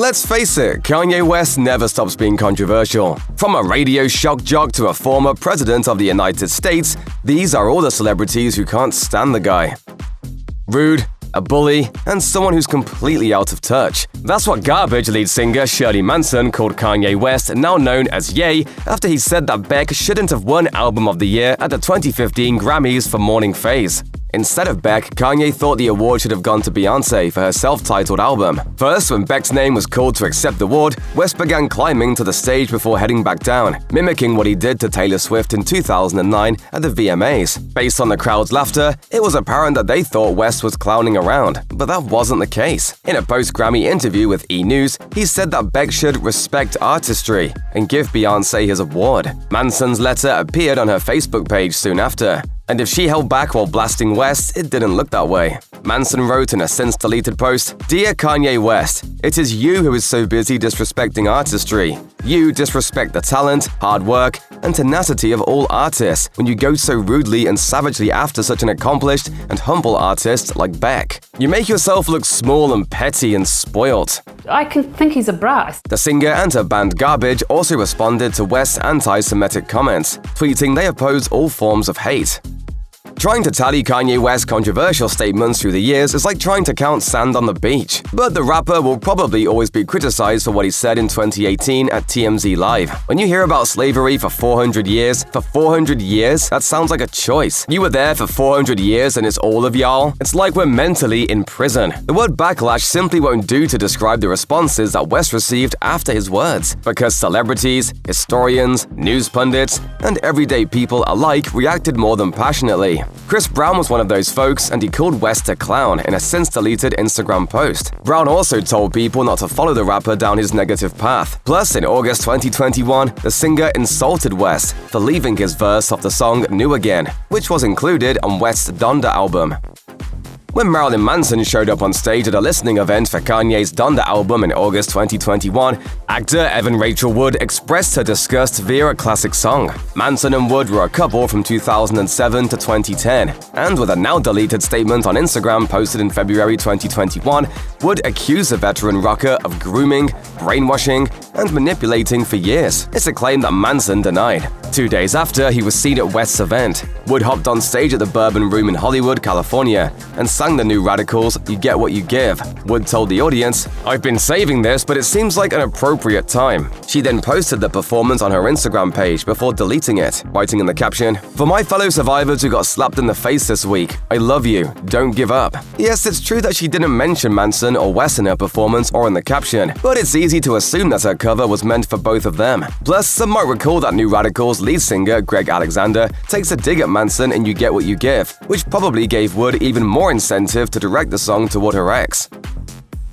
Let's face it, Kanye West never stops being controversial. From a radio shock jock to a former president of the United States, these are all the celebrities who can't stand the guy. Rude, a bully, and someone who's completely out of touch. That's what Garbage lead singer Shirley Manson called Kanye West, now known as Ye, after he said that Beck shouldn't have won Album of the Year at the 2015 Grammys for Morning Phase. Instead of Beck, Kanye thought the award should have gone to Beyoncé for her self-titled album. First, when Beck's name was called to accept the award, West began climbing to the stage before heading back down, mimicking what he did to Taylor Swift in 2009 at the VMAs. Based on the crowd's laughter, it was apparent that they thought West was clowning around, but that wasn't the case. In a post-Grammy interview with E! News, he said that Beck should respect artistry and give Beyoncé his award. Manson's letter appeared on her Facebook page soon after. And if she held back while blasting West, it didn't look that way. Manson wrote in a since-deleted post, "Dear Kanye West, it is you who is so busy disrespecting artistry. You disrespect the talent, hard work, and tenacity of all artists when you go so rudely and savagely after such an accomplished and humble artist like Beck. You make yourself look small and petty and spoilt." I can think he's a brat. The singer and her band Garbage also responded to West's anti-Semitic comments, tweeting they oppose all forms of hate. Trying to tally Kanye West's controversial statements through the years is like trying to count sand on the beach. But the rapper will probably always be criticized for what he said in 2018 at TMZ Live. When you hear about slavery for 400 years, that sounds like a choice. You were there for 400 years and it's all of y'all? It's like we're mentally in prison. The word backlash simply won't do to describe the responses that West received after his words, because celebrities, historians, news pundits, and everyday people alike reacted more than passionately. Chris Brown was one of those folks, and he called West a clown in a since-deleted Instagram post. Brown also told people not to follow the rapper down his negative path. Plus, in August 2021, the singer insulted West for leaving his verse off the song New Again, which was included on West's Donda album. When Marilyn Manson showed up on stage at a listening event for Kanye's Donda album in August 2021, actor Evan Rachel Wood expressed her disgust via a classic song. Manson and Wood were a couple from 2007 to 2010, and with a now-deleted statement on Instagram posted in February 2021, Wood accused the veteran rocker of grooming, brainwashing, and manipulating for years. It's a claim that Manson denied. 2 days after he was seen at West's event, Wood hopped on stage at the Bourbon Room in Hollywood, California, and sang the New Radicals' You Get What You Give. Wood told the audience, "I've been saving this, but it seems like an appropriate time." She then posted the performance on her Instagram page before deleting it, writing in the caption, "For my fellow survivors who got slapped in the face this week, I love you, don't give up." Yes, it's true that she didn't mention Manson or West in her performance or in the caption, but it's easy to assume that her cover was meant for both of them. Plus, some might recall that New Radicals lead singer Greg Alexander takes a dig at Manson in You Get What You Give, which probably gave Wood even more incentive to direct the song toward her ex.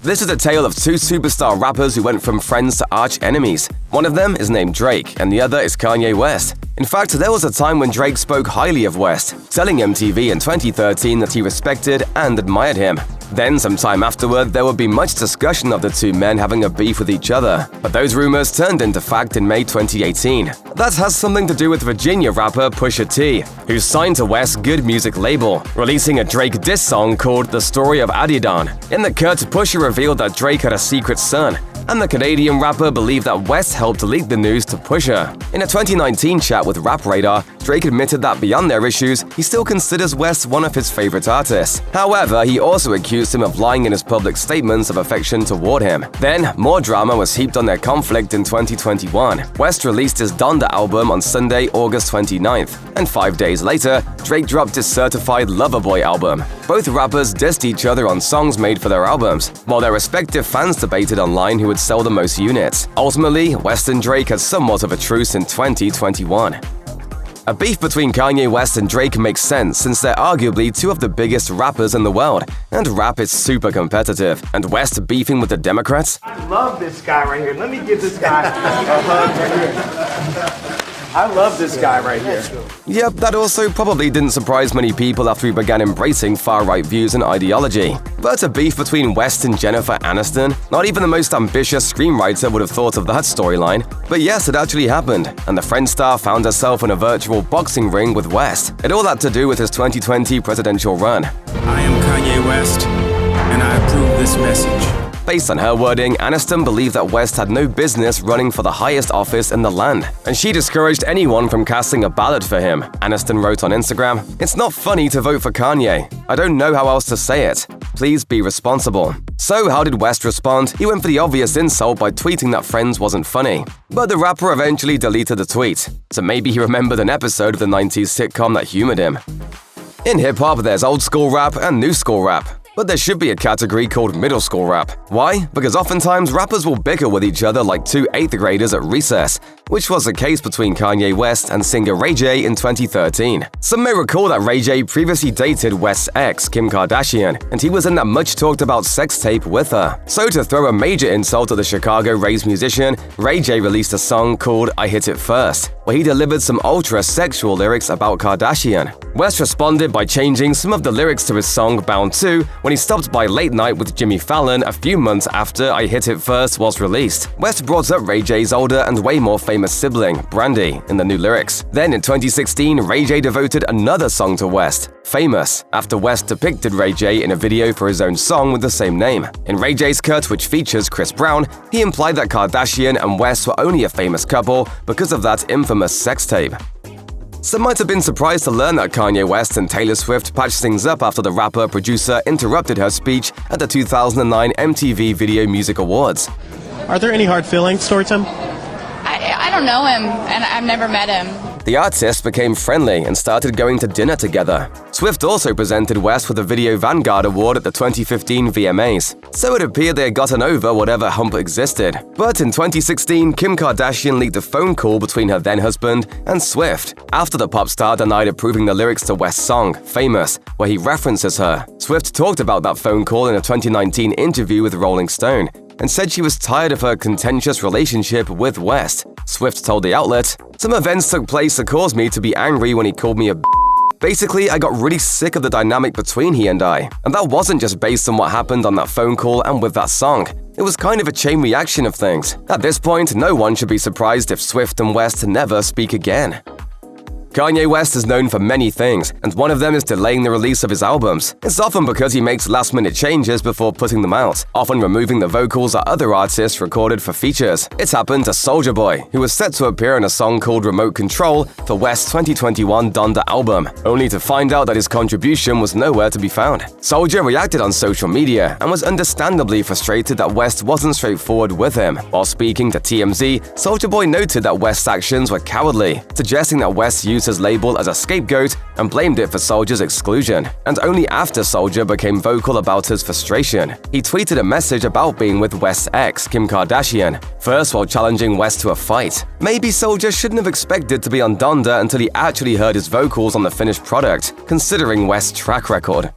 This is a tale of two superstar rappers who went from friends to arch enemies. One of them is named Drake, and the other is Kanye West. In fact, there was a time when Drake spoke highly of West, telling MTV in 2013 that he respected and admired him. Then, sometime afterward, there would be much discussion of the two men having a beef with each other. But those rumors turned into fact in May 2018. That has something to do with Virginia rapper Pusha T, who signed to West's Good Music label, releasing a Drake diss song called The Story of Adidon. In the cut, Pusha revealed that Drake had a secret son, and the Canadian rapper believed that West helped leak the news to Pusha. In a 2019 chat with Rap Radar, Drake admitted that beyond their issues, he still considers West one of his favorite artists. However, he also accused him of lying in his public statements of affection toward him. Then, more drama was heaped on their conflict in 2021. West released his Donda album on Sunday, August 29th, and 5 days later, Drake dropped his Certified Lover Boy album. Both rappers dissed each other on songs made for their albums, while their respective fans debated online who would sell the most units. Ultimately, West and Drake had somewhat of a truce in 2021. A beef between Kanye West and Drake makes sense since they're arguably two of the biggest rappers in the world, and rap is super competitive. And West beefing with the Democrats? I love this guy right here. Let me give this guy a hug right here. I love this guy right here. Yep, that also probably didn't surprise many people after he began embracing far-right views and ideology. But a beef between West and Jennifer Aniston? Not even the most ambitious screenwriter would have thought of that storyline. But yes, it actually happened, and the Friends star found herself in a virtual boxing ring with West. It all had to do with his 2020 presidential run. I am Kanye West, and I approve this message. Based on her wording, Aniston believed that West had no business running for the highest office in the land, and she discouraged anyone from casting a ballot for him. Aniston wrote on Instagram, "It's not funny to vote for Kanye. I don't know how else to say it. Please be responsible." So how did West respond? He went for the obvious insult by tweeting that Friends wasn't funny. But the rapper eventually deleted the tweet, so maybe he remembered an episode of the 90s sitcom that humored him. In hip-hop, there's old school rap and new school rap. But there should be a category called middle school rap. Why? Because oftentimes rappers will bicker with each other like two 8th graders at recess, which was the case between Kanye West and singer Ray J in 2013. Some may recall that Ray J previously dated West's ex, Kim Kardashian, and he was in that much-talked-about sex tape with her. So to throw a major insult at the Chicago-raised musician, Ray J released a song called I Hit It First, where he delivered some ultra-sexual lyrics about Kardashian. West responded by changing some of the lyrics to his song Bound 2 when he stopped by Late Night with Jimmy Fallon a few months after I Hit It First was released. West brought up Ray J's older and way more famous sibling, Brandy, in the new lyrics. Then in 2016, Ray J devoted another song to West, Famous, after West depicted Ray J in a video for his own song with the same name. In Ray J's cut, which features Chris Brown, he implied that Kardashian and West were only a famous couple because of that infamous sex tape. Some might have been surprised to learn that Kanye West and Taylor Swift patched things up after the rapper-producer interrupted her speech at the 2009 MTV Video Music Awards. Are there any hard feelings towards him? I don't know him, and I've never met him. The artists became friendly and started going to dinner together. Swift also presented West with a Video Vanguard Award at the 2015 VMAs, so it appeared they had gotten over whatever hump existed. But in 2016, Kim Kardashian leaked a phone call between her then-husband and Swift, after the pop star denied approving the lyrics to West's song, Famous, where he references her. Swift talked about that phone call in a 2019 interview with Rolling Stone, and said she was tired of her contentious relationship with West. Swift told the outlet, "Some events took place that caused me to be angry when he called me a b***. Basically, I got really sick of the dynamic between he and I. And that wasn't just based on what happened on that phone call and with that song. It was kind of a chain reaction of things. At this point, no one should be surprised if Swift and West never speak again." Kanye West is known for many things, and one of them is delaying the release of his albums. It's often because he makes last-minute changes before putting them out, often removing the vocals that other artists recorded for features. It's happened to Soulja Boy, who was set to appear in a song called Remote Control for West's 2021 Donda album, only to find out that his contribution was nowhere to be found. Soulja reacted on social media and was understandably frustrated that West wasn't straightforward with him. While speaking to TMZ, Soulja Boy noted that West's actions were cowardly, suggesting that West used his label as a scapegoat and blamed it for Soulja's exclusion. And only after Soulja became vocal about his frustration, he tweeted a message about being with West's ex, Kim Kardashian, first while challenging West to a fight. Maybe Soulja shouldn't have expected to be on Donda until he actually heard his vocals on the finished product, considering West's track record.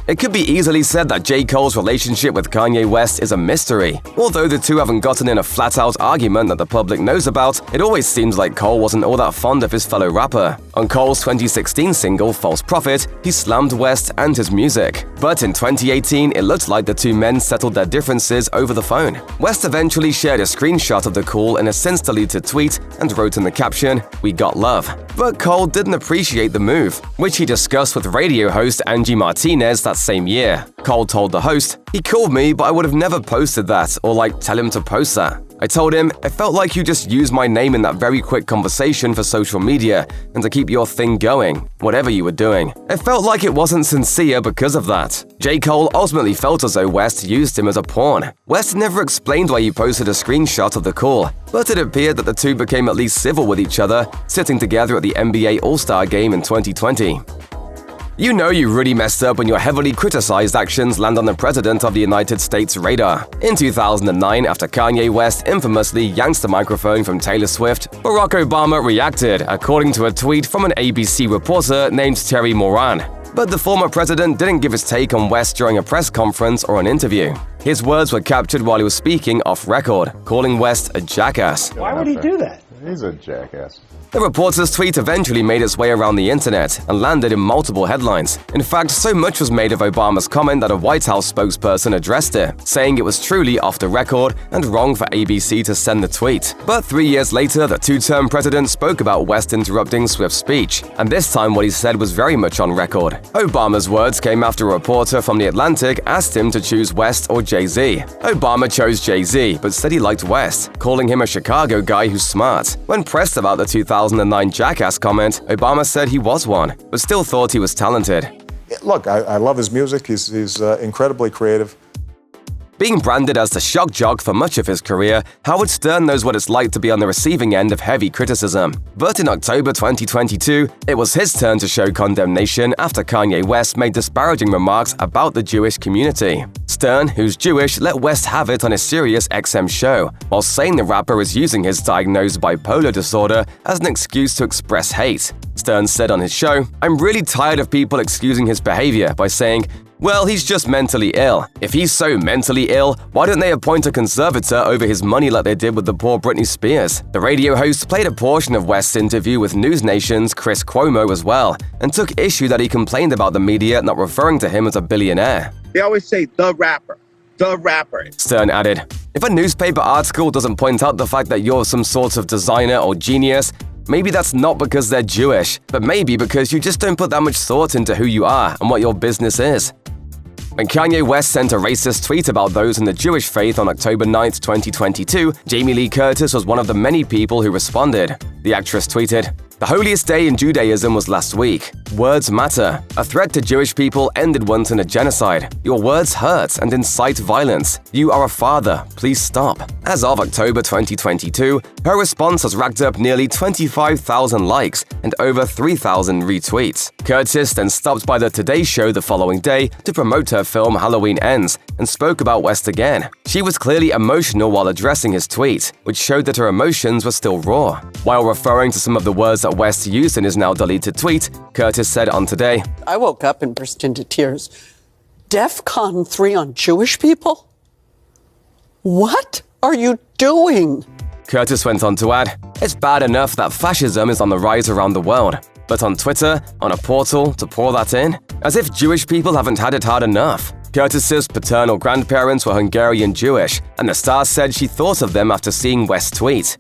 It could be easily said that J. Cole's relationship with Kanye West is a mystery. Although the two haven't gotten in a flat-out argument that the public knows about, it always seems like Cole wasn't all that fond of his fellow rapper. On Cole's 2016 single, False Prophet, he slammed West and his music. But in 2018, it looked like the two men settled their differences over the phone. West eventually shared a screenshot of the call in a since-deleted tweet and wrote in the caption, "We got love." But Cole didn't appreciate the move, which he discussed with radio host Angie Martinez that same year. Cole told the host, "He called me, but I would have never posted that or tell him to post that. I told him, it felt like you just used my name in that very quick conversation for social media and to keep your thing going, whatever you were doing. It felt like it wasn't sincere because of that." J. Cole ultimately felt as though West used him as a pawn. West never explained why he posted a screenshot of the call, but it appeared that the two became at least civil with each other, sitting together at the NBA All-Star Game in 2020. You know you really messed up when your heavily criticized actions land on the President of the United States' radar. In 2009, after Kanye West infamously yanked the microphone from Taylor Swift, Barack Obama reacted, according to a tweet from an ABC reporter named Terry Moran. But the former president didn't give his take on West during a press conference or an interview. His words were captured while he was speaking off record, calling West a jackass. Why would he do that? He's a jackass. The reporter's tweet eventually made its way around the internet and landed in multiple headlines. In fact, so much was made of Obama's comment that a White House spokesperson addressed it, saying it was truly off the record and wrong for ABC to send the tweet. But 3 years later, the two-term president spoke about West interrupting Swift's speech, and this time what he said was very much on record. Obama's words came after a reporter from The Atlantic asked him to choose West or Jay-Z. Obama chose Jay-Z, but said he liked West, calling him a Chicago guy who's smart. When pressed about the 2009 Jackass comment, Obama said he was one, but still thought he was talented. Look, I love his music. He's incredibly creative. Being branded as the shock jock for much of his career, Howard Stern knows what it's like to be on the receiving end of heavy criticism. But in October 2022, it was his turn to show condemnation after Kanye West made disparaging remarks about the Jewish community. Stern, who's Jewish, let West have it on his Sirius XM show, while saying the rapper is using his diagnosed bipolar disorder as an excuse to express hate. Stern said on his show, "I'm really tired of people excusing his behavior by saying, well, he's just mentally ill. If he's so mentally ill, why don't they appoint a conservator over his money like they did with the poor Britney Spears?" The radio host played a portion of West's interview with News Nation's Chris Cuomo as well, and took issue that he complained about the media not referring to him as a billionaire. They always say the rapper. The rapper. Stern added, "If a newspaper article doesn't point out the fact that you're some sort of designer or genius, maybe that's not because they're Jewish, but maybe because you just don't put that much thought into who you are and what your business is." When Kanye West sent a racist tweet about those in the Jewish faith on October 9, 2022, Jamie Lee Curtis was one of the many people who responded. The actress tweeted, "The holiest day in Judaism was last week. Words matter. A threat to Jewish people ended once in a genocide. Your words hurt and incite violence. You are a father. Please stop." As of October 2022, her response has racked up nearly 25,000 likes and over 3,000 retweets. Curtis then stopped by the Today Show the following day to promote her film Halloween Ends and spoke about West again. She was clearly emotional while addressing his tweet, which showed that her emotions were still raw. While referring to some of the words that West used in his now deleted tweet, Curtis said on Today, "I woke up and burst into tears. DEFCON 3 on Jewish people? What are you doing?" Curtis went on to add, "It's bad enough that fascism is on the rise around the world, but on Twitter, on a portal, to pour that in? As if Jewish people haven't had it hard enough." Curtis's paternal grandparents were Hungarian Jewish, and the star said she thought of them after seeing West's tweet.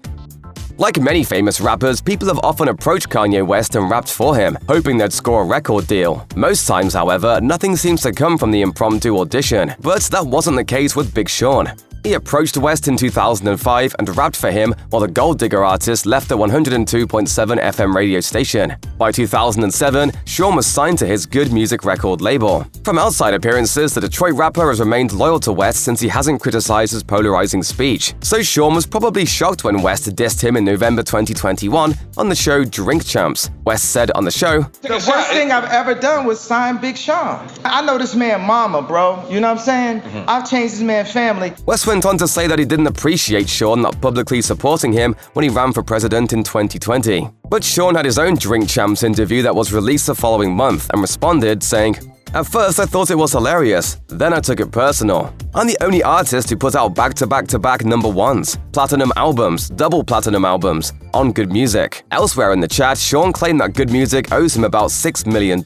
Like many famous rappers, people have often approached Kanye West and rapped for him, hoping they'd score a record deal. Most times, however, nothing seems to come from the impromptu audition, but that wasn't the case with Big Sean. He approached West in 2005 and rapped for him while the Gold Digger artist left the 102.7 FM radio station. By 2007, Sean was signed to his Good Music record label. From outside appearances, the Detroit rapper has remained loyal to West since he hasn't criticized his polarizing speech. So Sean was probably shocked when West dissed him in November 2021 on the show Drink Champs. West said on the show, "The worst thing I've ever done was sign Big Sean. I know this man mama, bro. You know what I'm saying? I've changed this man's family." West went on to say that he didn't appreciate Sean not publicly supporting him when he ran for president in 2020. But Sean had his own Drink Champs interview that was released the following month and responded, saying, "At first I thought it was hilarious, then I took it personal. I'm the only artist who put out back-to-back-to-back number ones, platinum albums, double platinum albums, on Good Music." Elsewhere in the chat, Sean claimed that Good Music owes him about $6 million,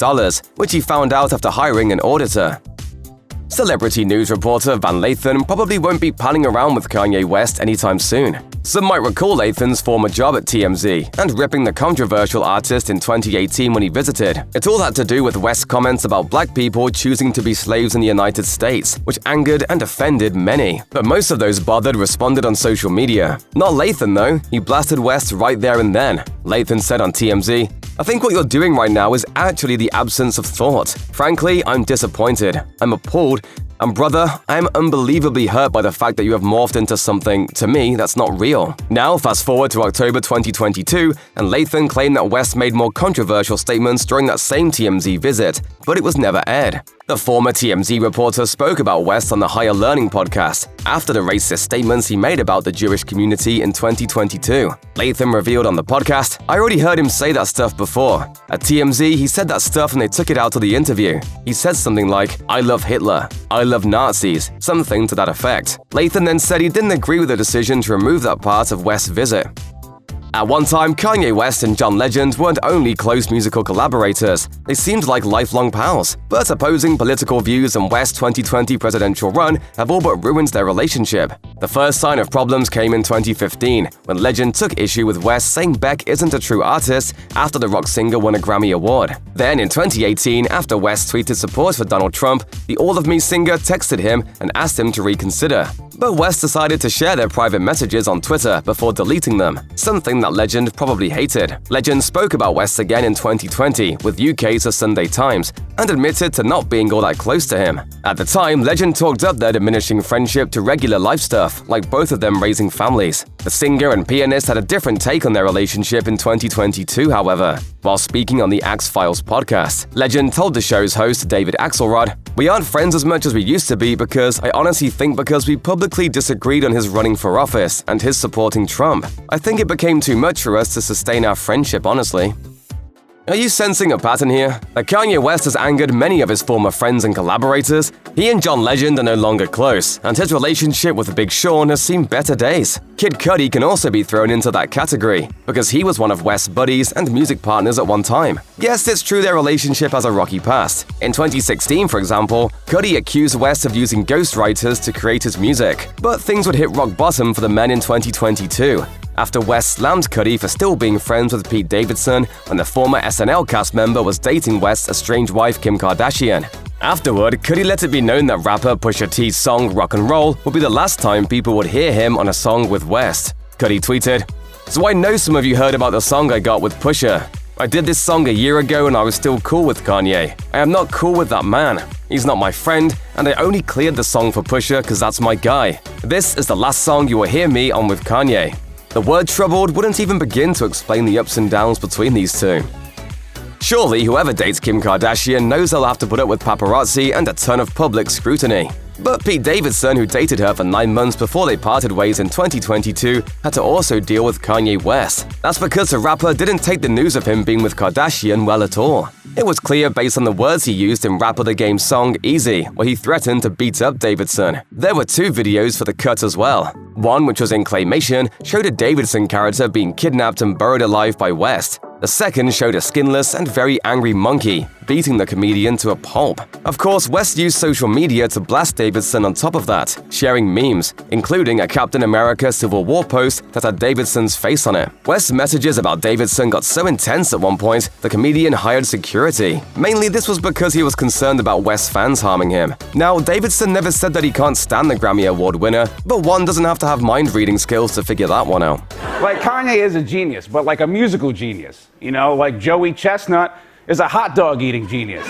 which he found out after hiring an auditor. Celebrity news reporter Van Lathan probably won't be palling around with Kanye West anytime soon. Some might recall Lathan's former job at TMZ and ripping the controversial artist in 2018 when he visited. It all had to do with West's comments about black people choosing to be slaves in the United States, which angered and offended many. But most of those bothered responded on social media. Not Lathan though, he blasted West right there and then. Lathan said on TMZ, "I think what you're doing right now is actually the absence of thought. Frankly, I'm disappointed. I'm appalled. And brother, I'm unbelievably hurt by the fact that you have morphed into something, to me, that's not real." Now, fast forward to October 2022, and Lathan claimed that West made more controversial statements during that same TMZ visit, but it was never aired. The former TMZ reporter spoke about West on the Higher Learning podcast after the racist statements he made about the Jewish community in 2022. Lathan revealed on the podcast, "I already heard him say that stuff before. At TMZ, he said that stuff and they took it out of the interview. He said something like, 'I love Hitler. I love Nazis,' something to that effect." Lathan then said he didn't agree with the decision to remove that part of West's visit. At one time, Kanye West and John Legend weren't only close musical collaborators, they seemed like lifelong pals. But opposing political views and West's 2020 presidential run have all but ruined their relationship. The first sign of problems came in 2015, when Legend took issue with West saying Beck isn't a true artist after the rock singer won a Grammy Award. Then in 2018, after West tweeted support for Donald Trump, the All of Me singer texted him and asked him to reconsider. But West decided to share their private messages on Twitter before deleting them, something that Legend probably hated. Legend spoke about West again in 2020 with UK's The Sunday Times and admitted to not being all that close to him. At the time, Legend talked up their diminishing friendship to regular life stuff, like both of them raising families. The singer and pianist had a different take on their relationship in 2022, however. While speaking on the Axe Files podcast, Legend told the show's host, David Axelrod, "We aren't friends as much as we used to be because I honestly think because we publicly disagreed on his running for office and his supporting Trump. I think it became too much for us to sustain our friendship, honestly." Are you sensing a pattern here? That Kanye West has angered many of his former friends and collaborators? He and John Legend are no longer close, and his relationship with Big Sean has seen better days. Kid Cudi can also be thrown into that category, because he was one of West's buddies and music partners at one time. Yes, it's true their relationship has a rocky past. In 2016, for example, Cudi accused West of using ghostwriters to create his music, but things would hit rock bottom for the men in 2022. After West slammed Cudi for still being friends with Pete Davidson when the former SNL cast member was dating West's estranged wife Kim Kardashian. Afterward, Cudi let it be known that rapper Pusha T's song Rock and Roll would be the last time people would hear him on a song with West. Cudi tweeted, "So I know some of you heard about the song I got with Pusha. I did this song a year ago and I was still cool with Kanye. I am not cool with that man. He's not my friend, and I only cleared the song for Pusha because that's my guy. This is the last song you will hear me on with Kanye." The word troubled wouldn't even begin to explain the ups and downs between these two. Surely, whoever dates Kim Kardashian knows they'll have to put up with paparazzi and a ton of public scrutiny. But Pete Davidson, who dated her for 9 months before they parted ways in 2022, had to also deal with Kanye West. That's because the rapper didn't take the news of him being with Kardashian well at all. It was clear based on the words he used in Rap of the Game's song Easy, where he threatened to beat up Davidson. There were 2 videos for the cut as well. One, which was in claymation, showed a Davidson character being kidnapped and buried alive by West. The second showed a skinless and very angry monkey beating the comedian to a pulp. Of course, West used social media to blast Davidson on top of that, sharing memes, including a Captain America Civil War post that had Davidson's face on it. West's messages about Davidson got so intense at one point, the comedian hired security. Mainly this was because he was concerned about West's fans harming him. Now, Davidson never said that he can't stand the Grammy Award winner, but one doesn't have to have mind-reading skills to figure that one out. Like, Kanye is a genius, but like a musical genius. You know, like Joey Chestnut is a hot dog eating genius.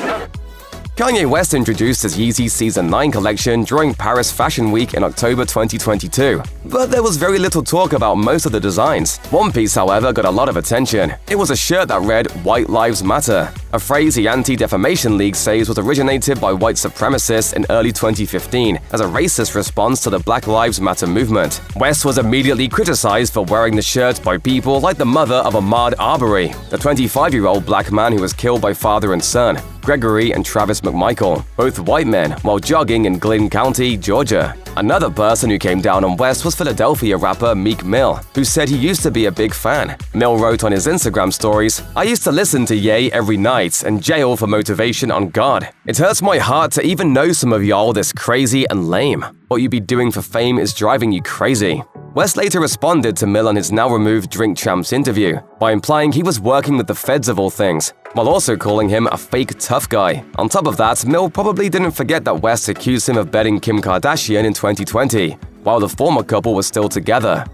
Kanye West introduced his Yeezy Season 9 collection during Paris Fashion Week in October 2022. But there was very little talk about most of the designs. One piece, however, got a lot of attention. It was a shirt that read, "White Lives Matter," a phrase the Anti-Defamation League says was originated by white supremacists in early 2015 as a racist response to the Black Lives Matter movement. West was immediately criticized for wearing the shirt by people like the mother of Ahmaud Arbery, the 25-year-old black man who was killed by father and son, Gregory and Travis McMichael, both white men, while jogging in Glynn County, Georgia. Another person who came down on West was Philadelphia rapper Meek Mill, who said he used to be a big fan. Mill wrote on his Instagram stories, "I used to listen to Ye every night and jail for motivation on God. It hurts my heart to even know some of y'all this crazy and lame. What you be doing for fame is driving you crazy." West later responded to Mill on his now-removed Drink Champs interview by implying he was working with the feds of all things, while also calling him a fake tough guy. On top of that, Mill probably didn't forget that West accused him of betting Kim Kardashian in 2020, while the former couple was still together.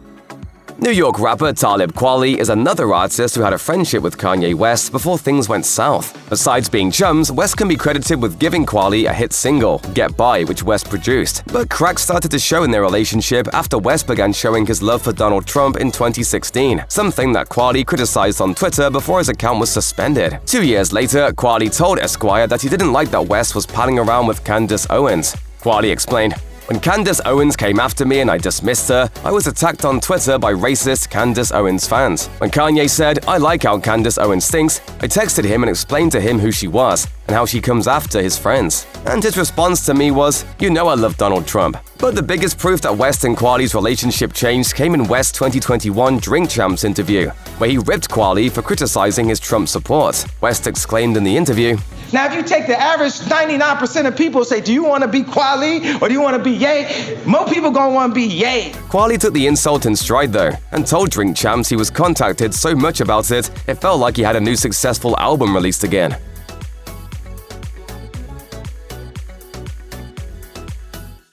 New York rapper Talib Kweli is another artist who had a friendship with Kanye West before things went south. Besides being chums, West can be credited with giving Kweli a hit single, Get By, which West produced. But cracks started to show in their relationship after West began showing his love for Donald Trump in 2016, something that Kweli criticized on Twitter before his account was suspended. 2 years later, Kweli told Esquire that he didn't like that West was palling around with Candace Owens. Kweli explained, "When Candace Owens came after me and I dismissed her, I was attacked on Twitter by racist Candace Owens fans. When Kanye said, 'I like how Candace Owens thinks,' I texted him and explained to him who she was. and how she comes after his friends. And his response to me was, "You know I love Donald Trump." But the biggest proof that West and Kweli's relationship changed came in West's 2021 Drink Champs interview, where he ripped Kweli for criticizing his Trump support. West exclaimed in the interview, Now, if you take the average 99% of people say, do you want to be Kweli or do you want to be Ye? More people gonna want to be Ye. Kweli took the insult in stride though, and told Drink Champs he was contacted so much about it, it felt like he had a new successful album released again.